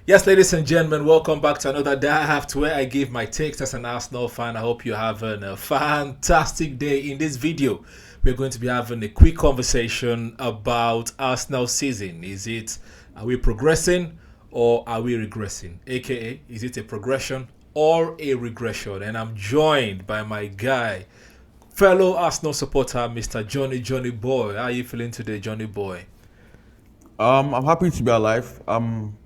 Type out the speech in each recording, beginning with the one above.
Yes, ladies and gentlemen, welcome back to another Daaaft where I give my takes as an Arsenal fan. I hope you're having a fantastic day. In this video, we're going to be having a quick conversation about Arsenal season. Are we progressing or are we regressing? AKA, is it a progression or a regression? And I'm joined by my guy, fellow Arsenal supporter, Mr. Johnny Boy. How are you feeling today, Johnny Boy? I'm happy to be alive.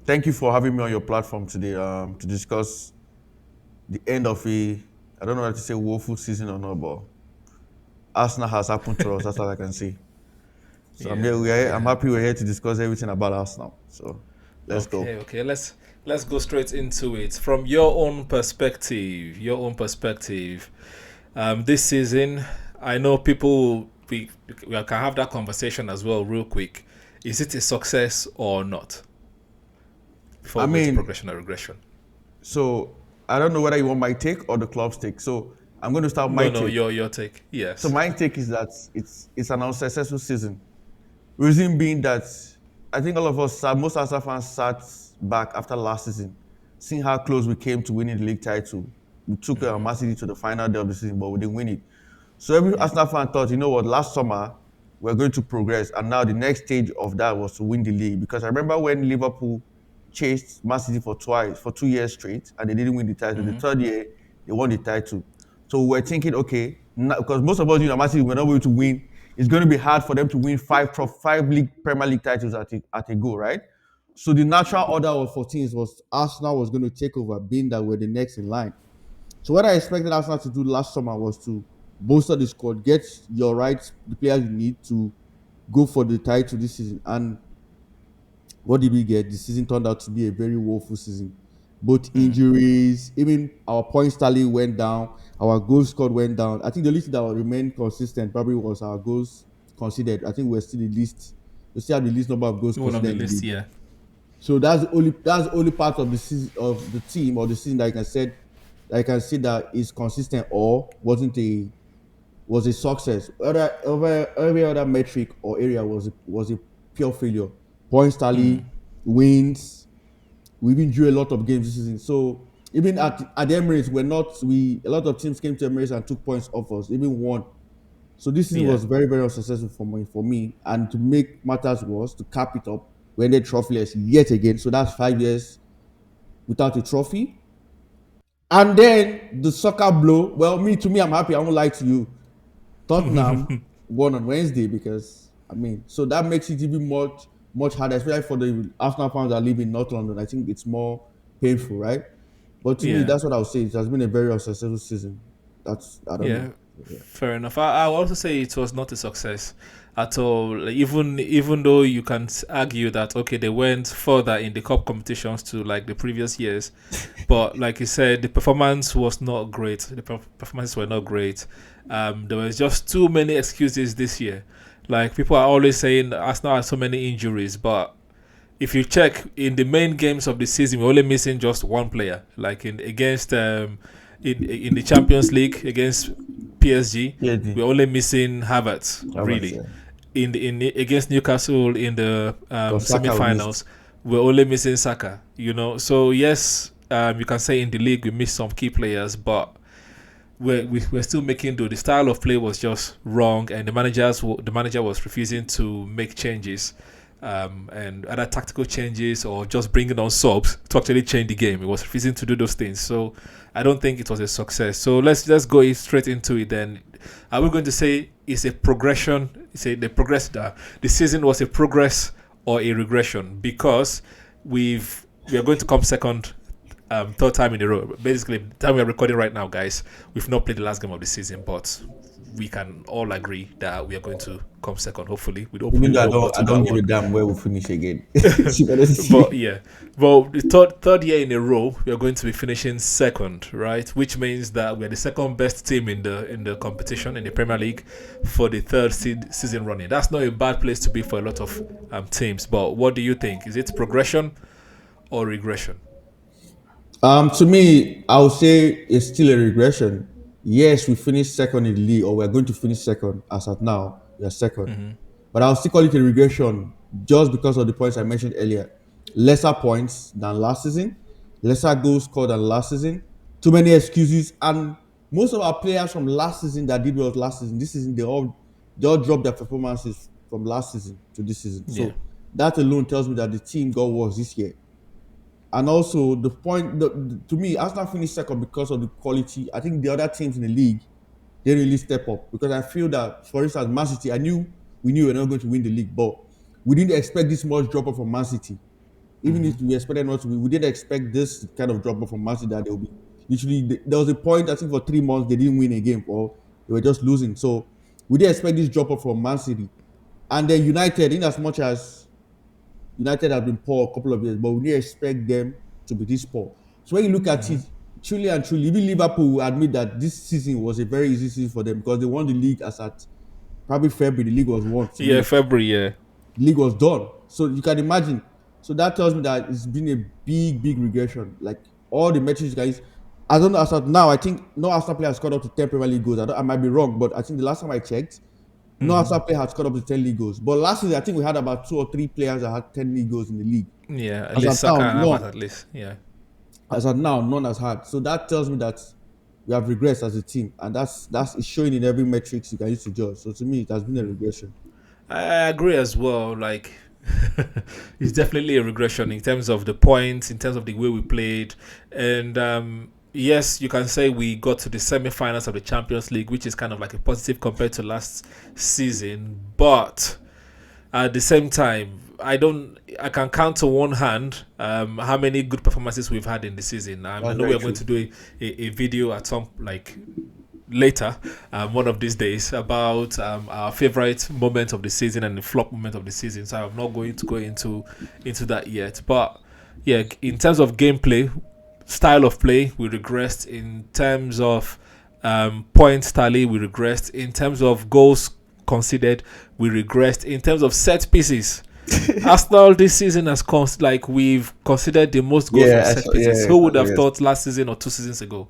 Thank you for having me on your platform today to discuss the end of I don't know how to say woeful season or not, but Arsenal has happened to us. That's all I can say. So I'm Yeah, here. I'm yeah. happy we're here to discuss everything about Arsenal. So let's go. Okay. Let's go straight into it. From your own perspective, this season, I know people we can have that conversation as well, real quick. Is it a success or not? Before I we go into mean, progression or regression. so I don't know whether you want my take or the club's take. So I'm going to start with my No, take. your take. So Yes. my take is that it's an unsuccessful season. Reason being that I think all of us, most Arsenal fans, sat back after last season, seeing how close we came to winning the league title. We took Man City to the final day of the season, but we didn't win it. So every Arsenal fan thought, you know what, last summer we're going to progress, and now the next stage of that was to win the league. Because I remember when Liverpool chased Man City for 2 years straight, and they didn't win the title. The third year they won the title. So we're thinking, okay, because most of us, Man City, we're not going to win. It's going to be hard for them to win five Premier League titles at a go, right? So the natural order of 14 was Arsenal was going to take over, being that we're the next in line. So what I expected Arsenal to do last summer was to bolster the squad, get your rights, the players you need to go for the title this season. And what did we get? The season turned out to be a very woeful season. Both injuries, even our points tally went down, our goals scored went down. I think the only thing that remained consistent probably was our goals conceded. I think we still have the least number of goals One of the conceded in the list, league. yeah. So that's the only part of the season of the team or the season that I can say that is consistent or was a success. Every other metric or area was a pure failure. Points tally, wins. We even drew a lot of games this season. So even at the Emirates, a lot of teams came to Emirates and took points off us, even won. So this season Yeah. was very, very unsuccessful for me. And to make matters worse, to cap it up, we ended trophyless yet again. So that's 5 years without a trophy. And then the soccer blow. Well, to me, I'm happy. I won't lie to you. Tottenham won on Wednesday because so that makes it even much harder, especially for the Arsenal fans that live in North London. I think it's more painful, right? But to me, Yeah. that's what I would say. It has been a very unsuccessful season. I don't know. Yeah, fair enough. I will also say it was not a success at all. Like, even though you can argue that okay, they went further in the cup competitions to like the previous years, but like you said, the performance was not great. The performances were not great. There was just too many excuses this year. Like people are always saying Arsenal has so many injuries, but if you check in the main games of the season, we're only missing just one player. Like in the Champions League against PSG, Yeah, we're only missing Havertz Havertz, really. yeah. Against Newcastle in the Because Saka we semi-finals, missed. we're only missing Saka. So yes, you can say in the league we missed some key players, but we're still making do. The style of play was just wrong, and the manager was refusing to make changes, and other tactical changes or just bringing on subs to actually change the game. He was refusing to do those things. So I don't think it was a success. So let's go straight into it. Then are we going to say it's a progression? Say the season was a progress or a regression because we are going to come second third time in a row. Basically, the time we are recording right now, guys, we've not played the last game of the season, but we can all agree that we are going to come second. Hopefully, Even we though hope not I to that don't give a one. damn where we finish again. See what I But see. yeah, well, the third year in a row, we are going to be finishing second, right? Which means that we are the second best team in the competition in the Premier League for the third season running. That's not a bad place to be for a lot of teams. But what do you think? Is it progression or regression? To me, I would say it's still a regression. Yes, we finished second in the league, or we're going to finish second as at now. We are second. But I'll still call it a regression just because of the points I mentioned earlier. lesser points than last season, lesser goals scored than last season, too many excuses, and most of our players from last season that did well last season, this season they all dropped their performances from last season to this season. Yeah. So that alone tells me that the team got worse this year. And also the point to me, Arsenal finished second because of the quality. I think the other teams in the league they really step up because I feel that, for instance, Man City, we knew we were not going to win the league, but we didn't expect this much drop off from Man City. Even if we expected not to, we didn't expect this kind of drop off from Man City that they will be. Literally, there was a point I think for 3 months they didn't win a game or they were just losing. So we didn't expect this drop off from Man City, and then United, in as much as United have been poor a couple of years, but we didn't expect them to be this poor. So when you look at it, truly and truly, even Liverpool will admit that this season was a very easy season for them because they won the league as at probably February. The league was won. To Yeah, me, February. Yeah. the league was done. So you can imagine. So that tells me that it's been a big, big regression. Like all the metrics you guys, I don't know as of now. I think no Arsenal player has scored up to 10 Premier League goals. I might be wrong, but I think the last time I checked, no Arsenal player has scored up to 10 league goals. But last season, I think we had about 2 or 3 players that had 10 league goals in the league. Yeah, at As least of now, Saka and Ahmad, none. at least. Yeah. As of now, none has had. So that tells me that we have regressed as a team, and that's it's showing in every metrics you can use to judge. So to me, it has been a regression. I agree as well. Like, it's definitely a regression in terms of the points, in terms of the way we played, and yes, you can say we got to the semi-finals of the Champions League, which is kind of like a positive compared to last season. But at the same time, I can count on one hand how many good performances we've had in the season. I That's know we very are going true. to do a video at some like later, one of these days, about our favorite moment of the season and the flop moment of the season. So I'm not going to go into that yet. But yeah, in terms of gameplay, style of play, we regressed. In terms of points tally, we regressed. In terms of goals conceded, we regressed. In terms of set pieces, Arsenal this season has like we've considered the most goals from Yeah, set pieces. yeah, Who would have yes. thought last season or 2 seasons ago?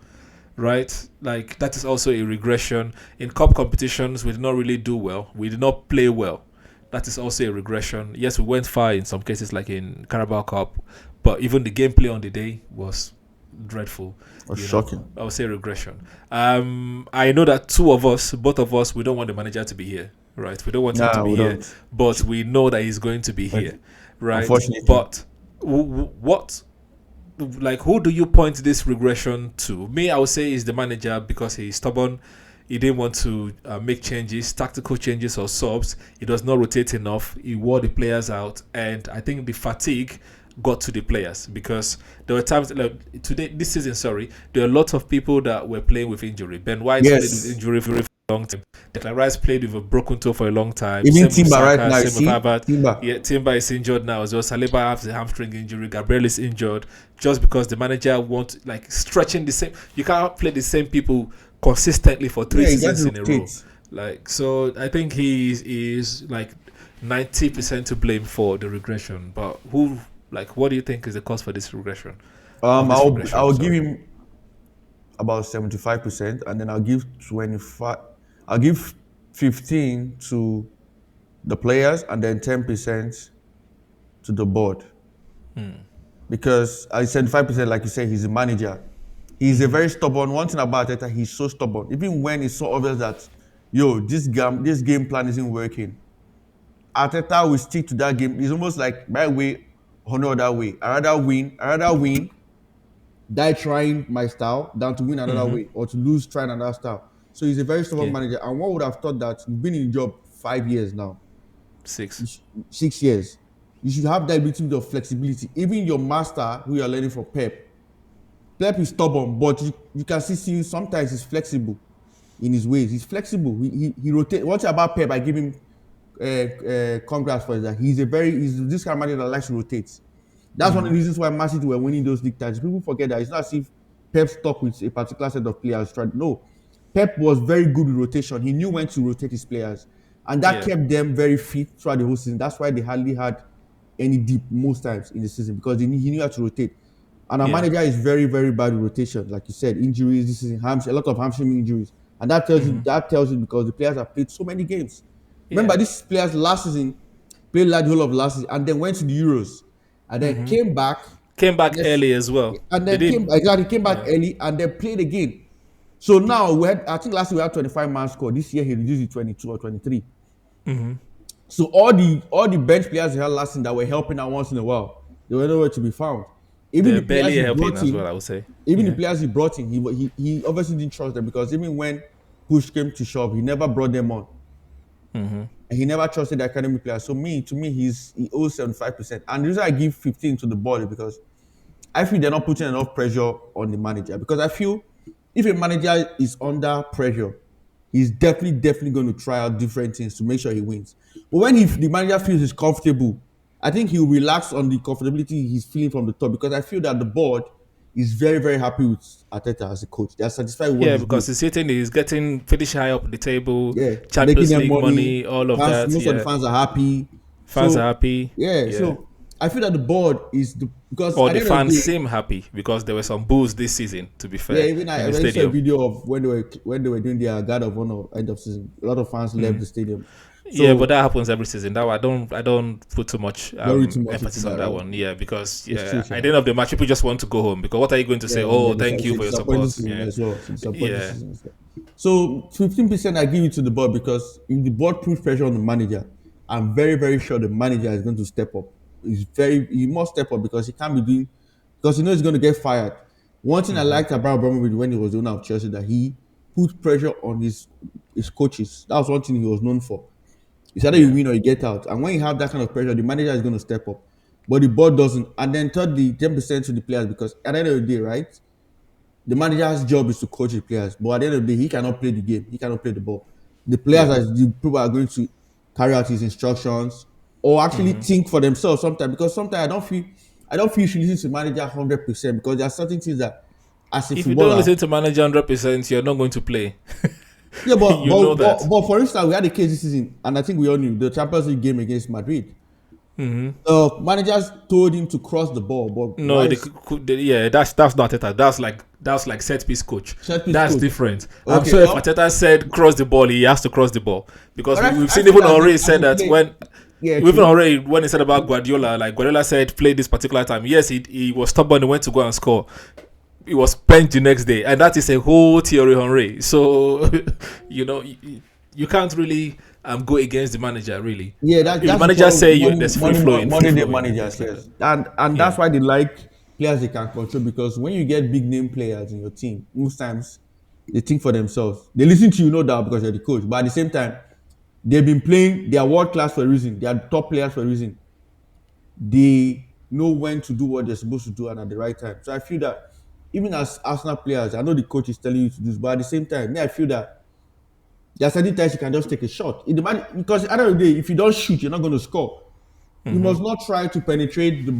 Right? Like that is also a regression. In cup competitions, we did not really do well. We did not play well. That is also a regression. Yes, we went far in some cases, like in Carabao Cup, but even the gameplay on the day was dreadful. Was You know, shocking. I would say regression. I know that both of us, we don't want the manager to be here, right? We don't want him to Nah, be we here, don't. but we know that he's going to be here, right? Unfortunately. But what like who do you point this regression to? Me, I would say is the manager because he's stubborn. He didn't want to make changes, tactical changes or subs. He does not rotate enough. He wore the players out, and I think the fatigue got to the players because there were times like today, this season. Sorry, there are a lot of people that were playing with injury. Ben White played with Yes. injury for a long time. Declan Rice played with a broken toe for a long time. Even Same with Timber right Saka. now, you Same with see? Havertz. Timber. Yeah, Timber is injured now as well. Saliba has a hamstring injury. Gabriel is injured. Just because the manager wants like stretching the same, you can't play the same people consistently for three Yeah, you got seasons to in a row. rotate. Like so, I think is like 90% to blame for the regression. But what do you think is the cause for this regression? Of this regression, I'll give sorry. him about 75%, and then I'll give 25. I'll give 15 to the players, and then 10% to the board. Because I said 5%, like you said, he's a manager. He's a very stubborn. One thing about Arteta, he's so stubborn. Even when it's so obvious that, this game plan isn't working, Arteta will stick to that game. It's almost like my way or no other way. I rather win, die trying my style than to win another way or to lose trying another style. So he's a very stubborn Yeah, manager. And one would have thought that you've been in the job 5 years now, 6. 6 years. You should have that little bit of flexibility. Even your master, who you're learning from Pep is stubborn, but you can see sometimes he's flexible in his ways. He's flexible. He rotates. One thing about Pep, I give him congrats for that. He's this kind of manager that likes to rotate. That's one of the reasons why Man City were winning those league titles. People forget that it's not as if Pep stuck with a particular set of players. No, Pep was very good with rotation. He knew when to rotate his players, and that Yeah, kept them very fit throughout the whole season. That's why they hardly had any dip most times in the season because he knew how to rotate. And our yeah, manager is very, very bad with rotation. Like you said, injuries, this is a lot of hamstring injuries. And that tells you because the players have played so many games. yeah, Remember, these players last season played large whole of last season and then went to the Euros. and then came back. Came back Yes, early as well. and They then did. came back early and then played again. So now I think last year we had 25 man score. This year he reduced it to 22 or 23. So all the bench players he had last season that were helping out once in a while, they were nowhere to be found. Even They're the players barely he helping brought as well, in, I would say. even the Yeah. players he brought in, he obviously didn't trust them because even when push came to shove, he never brought them on. And he never trusted the academy players. So to me, he owes 75%. And the reason I give 15 to the board is because I feel they're not putting enough pressure on the manager. Because I feel if a manager is under pressure, he's definitely going to try out different things to make sure he wins. But when the manager feels he's comfortable, I think he'll relax on the comfortability he's feeling from the top. Because I feel that the board is very happy with Arteta as a coach. They're satisfied with what Yeah, he's because doing. he's getting pretty high up the table, Yeah, making Champions them League money. money, all of Fans, that. most of the Yeah. fans are happy. Fans are So happy. yeah, Yeah. so I feel that the board is because Or at the the end of the fans day, seem happy because there were some boos this season, to be yeah, fair, even in I the already saw a stadium. video of when they were doing their guard of honor end of season. A lot of fans left the stadium. Yeah, So but that happens every season. That I don't put too much don't read too much emphasis into on that, that right? one. Yeah, because It's yeah, true, at sure. the end of the match, people just want to go home because what are you going to say? Yeah, Oh, and thank you for your disappointing support. season Yeah, as well. It's a disappointing yeah, season as well. So 15% I give it to the board because if the board puts pressure on the manager, I'm very sure the manager is going to step up. He must step up because he can't be doing because he knows he's going to get fired. One thing I liked about Abramovich when he was the owner of Chelsea that he put pressure on his coaches. That was one thing he was known for. It's either you yeah, win or you get out. And when you have that kind of pressure, the manager is going to step up. But the board doesn't. And then thirdly, 10% to the players because at the end of the day, right? The manager's job is to coach the players. But at the end of the day, he cannot play the game. He cannot play the ball. The players yeah. are the people are going to carry out his instructions or actually think for themselves sometimes. Because sometimes I don't feel you should listen to manager 100% because there are certain things that as a If you don't footballer. listen to manager 100%, you're not going to play. Yeah, You know that. but for instance, we had a case this season, and I think we all knew the Champions League game against Madrid. Managers told him to cross the ball, but No, why yeah, that's not Arteta. That's set piece coach. Set piece That's coach. different. I'm Okay, sure if well, Arteta said cross the ball, he has to cross the ball because but we've I seen feel even as already as said a that player- when yeah, even true. already when he said about Guardiola, like Guardiola said, play this particular time. Yes, he was stubborn. He went to go and score. He was benched the next day, and that is a whole theory, Henry. So you can't really go against the manager really. Yeah, If the that's manager say there's free flowing, money day managers, yes. And that's why they like players they can control because when you get big name players in your team, most times they think for themselves. They listen to you, no doubt, because you're the coach. But at the same time, they've been playing, they are world class for a reason, they are top players for a reason. They know when to do what they're supposed to do and at the right time. So I feel that even as Arsenal players, I know the coach is telling you to do this, but at the same time, I feel that there are certain times you can just take a shot. Because at the end of the day, if you don't shoot, you're not going to score. You must not try to penetrate the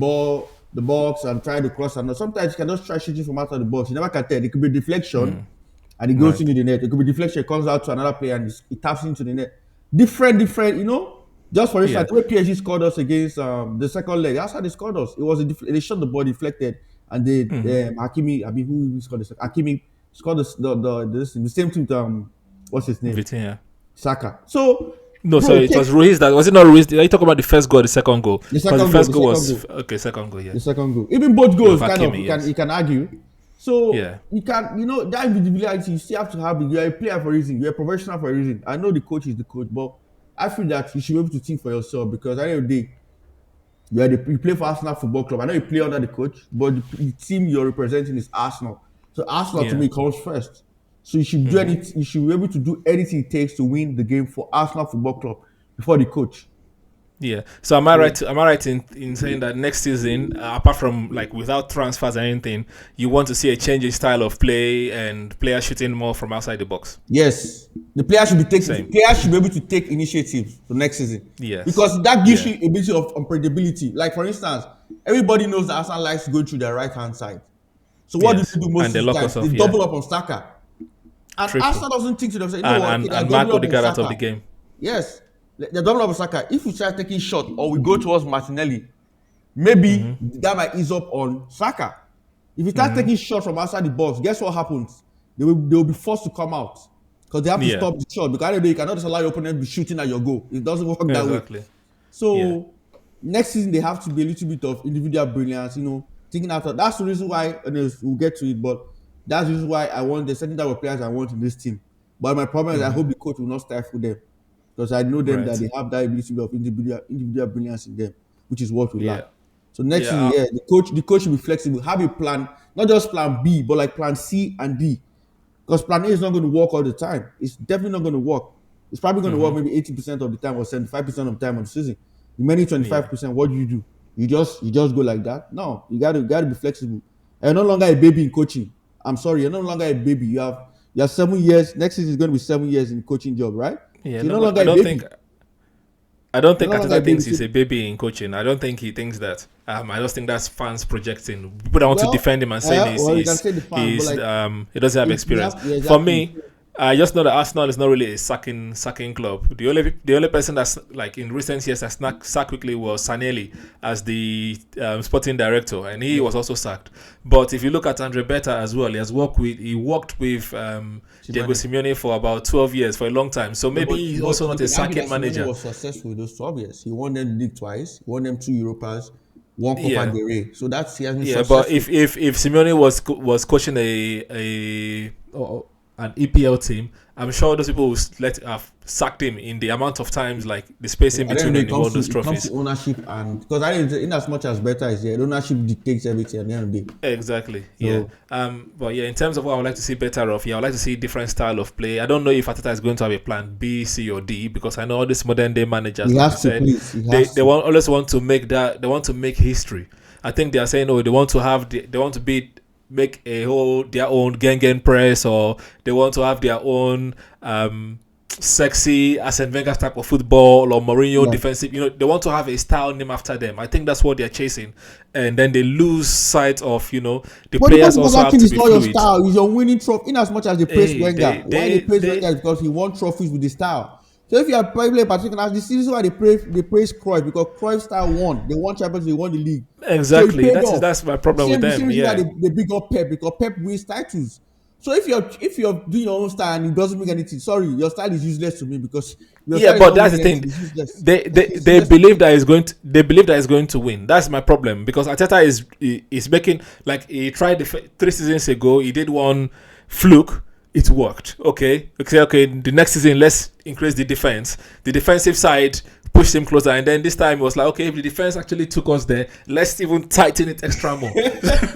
box, and try to cross. And sometimes you can just try shooting from outside the box. You never can tell. It could be deflection, and it goes Right. into the net. It could be deflection, it comes out to another player, and it taps into the net. Different. Just for instance, Yeah. the way PSG scored us against the second leg, that's how they scored us. It was they shot the ball deflected, and they Hakimi. I mean, who scored the second? Hakimi scored the same team. What's his name? Vitinha. Saka. So, No, bro, sorry, it was Ruiz. That was it not Ruiz? Are you talking about the first goal, or the second goal? The Because second the goal, first the goal second was goal. okay. Second goal, yeah. the second goal. Even both goals, With kind of, Hakimi, yes. you can argue. So Yeah. you can, that individuality, you still have to have it. You're a player for a reason. You're a professional for a reason. I know the coach is the coach, but I feel that you should be able to think for yourself because at the end of the day, you play for Arsenal Football Club. I know you play under the coach, but the team you're representing is Arsenal. So Arsenal to Yeah. me comes first. So you should do anything. You should be able to do anything it takes to win the game for Arsenal Football Club before the coach. Yeah. So am I right? Am I right in saying that next season, apart from like without transfers or anything, you want to see a change in style of play and players shooting more from outside the box? Yes, the players should be Same. players should be able to take initiative for next season. Yes. Because that gives Yeah. you a bit of unpredictability. Like for instance, everybody knows that Arsenal likes to go through their right hand side. So what Yes. do they do most And they of the lock time? us off, They yeah. double up on Saka. And Triple. Arsenal doesn't think to themselves, you know what? And Okay, they're Mark doubling up Odegaard on out of the Saka. game. Yes, they're double up on Saka. If we start taking shot or we go towards Martinelli, maybe that might ease up on Saka. If you start taking shots from outside the box, guess what happens? They will be forced to come out because they have to Yeah. stop the shot. Because I don't know, you cannot just allow your opponent to be shooting at your goal. It doesn't work that way. Exactly. So Yeah. Next season they have to be a little bit of individual brilliance, thinking after. That's the reason why, and we'll get to it, but that's the reason why I want the certain type of players I want in this team. But my problem is I hope the coach will not stifle them because I know them that Right. they have that ability of individual brilliance in them, which is what we lack. Yeah. So next Yeah. season, yeah, the coach should be flexible, have a plan, not just plan B, but like plan C and D. Because plan A is not going to work all the time. It's definitely not going to work. It's probably going to work maybe 80% of the time or 75% of the time of the season. The remaining Yeah. 25%, what do? You just go like that? No, you gotta be flexible. And you're no longer a baby in coaching. I'm sorry, you're no longer a baby. You have 7 years. Next season is going to be 7 years in the coaching job, right? Yeah. So you're No, no but longer a baby. I don't You're think no longer a Arteta baby. thinks So, he's a baby in coaching. I don't think he thinks that. I just think that's fans projecting. People that want to well, defend him and saying well, you can say the fans, but like he doesn't have if you experience. have, yeah, For exactly. me, I just know that Arsenal is not really a sacking club. The only person that's like in recent years that sacked quickly was Sanelli as the sporting director, and he was Yeah, also sacked. But if you look at Andre Beta as well, he worked with Diego Chimane. Simeone for about 12 years, for a long time. So Yeah, maybe he's also you not a can argue that sacking Simeone manager. was successful with those 12 years. He won them the league twice, he won them two Europas, one Copa Yeah. del Rey. So that's he has been Yeah, but successful. if Simeone was coaching an EPL team, I'm sure those people would have sacked him in the amount of times, like the spacing I don't between know. him. He won those It comes to trophies. ownership, and because I think in as much as better is there, ownership dictates everything at the end of the day. Exactly. Yeah. So But yeah, in terms of what I would like to see better of, yeah, I would like to see different style of play. I don't know if Arteta is going to have a plan B, C, or D because I know all these modern day managers, he like you has to, said, please. He they has they to. want always want to make that they want to make history. I think they are saying, oh, they want to they want to be make a whole their own gang press, or they want to have their own sexy Arsene Wenger type of football, or Mourinho Yeah. defensive. They want to have a style name after them. I think that's what they're chasing, and then they lose sight of the But the most players also important have thing to is be not your fluid. style, it's your winning trophy. In as much as they praise Hey, Wenger, why they praise Wenger is because he won trophies with the style. So if you are probably a particular, this is why they praise Cruyff because Cruyff style won. They won champions, they won the league. So it exactly. paid That's off. that's my problem with The same them. reason why Yeah. they big up Pep because Pep wins titles. So if you're doing your own style and it doesn't bring anything, sorry, your style is useless to me because your Yeah, style is but not that's the winning thing. anything. It's useless. It's They useless to believe me. that they believe that he's going to win. That's my problem because Arteta is making, like, he tried 3 seasons ago. He did one fluke. It worked. Okay. The next season, let's increase the defense. The defensive side pushed him closer, and then this time it was like, okay, if the defense actually took us there, let's even tighten it extra more. And it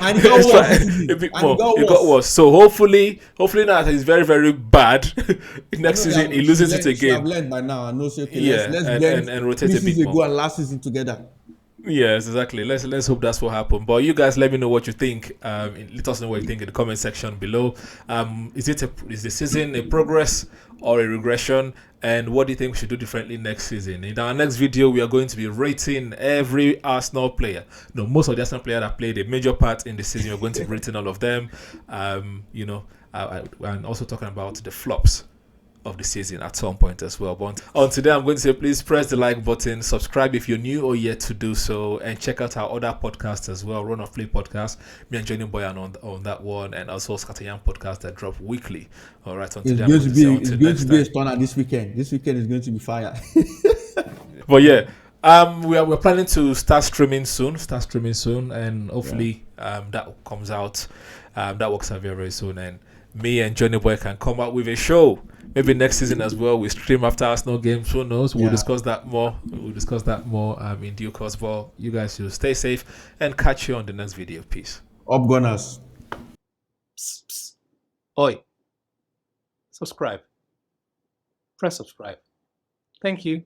got Let's worse try this a season. bit And it more. got It got worse. worse. So hopefully now that he's very very bad. I Next know season he you should loses it learn. You should have again. learned by now. I know. Say, okay, let's Yeah, let's and, blend and and rotate three a bit seasons more. ago and last season together. Yes, exactly. Let's hope that's what happened. But you guys, let me know what you think. Let us know what you think in the comment section below. Is the season a progress or a regression? And what do you think we should do differently next season? In our next video, we are going to be rating every Arsenal player. No, most of the Arsenal players that played a major part in the season. We're going to be rating all of them. And also talking about the flops of the season at some point as well. But on today, I'm going to say please press the like button, subscribe if you're new or yet to do so, and check out our other podcasts as well. Run of Play podcast, me and Johnny Boy are on that one, and also Scatteryan podcast that drop weekly. All right, on It's today, I'm going going to to say be it's until going to next be a time. stunner this weekend. This weekend is going to be fire. But yeah, we're planning to start streaming soon, and hopefully that comes out. That works out very very soon, and me and Johnny Boy can come out with a show. Maybe next season as well. We stream after Arsenal games. Who knows? We'll Yeah. discuss that more. In due course. But you guys should stay safe and catch you on the next video. Peace. Up Gunners. Psst, psst. Oi, subscribe. Press subscribe. Thank you.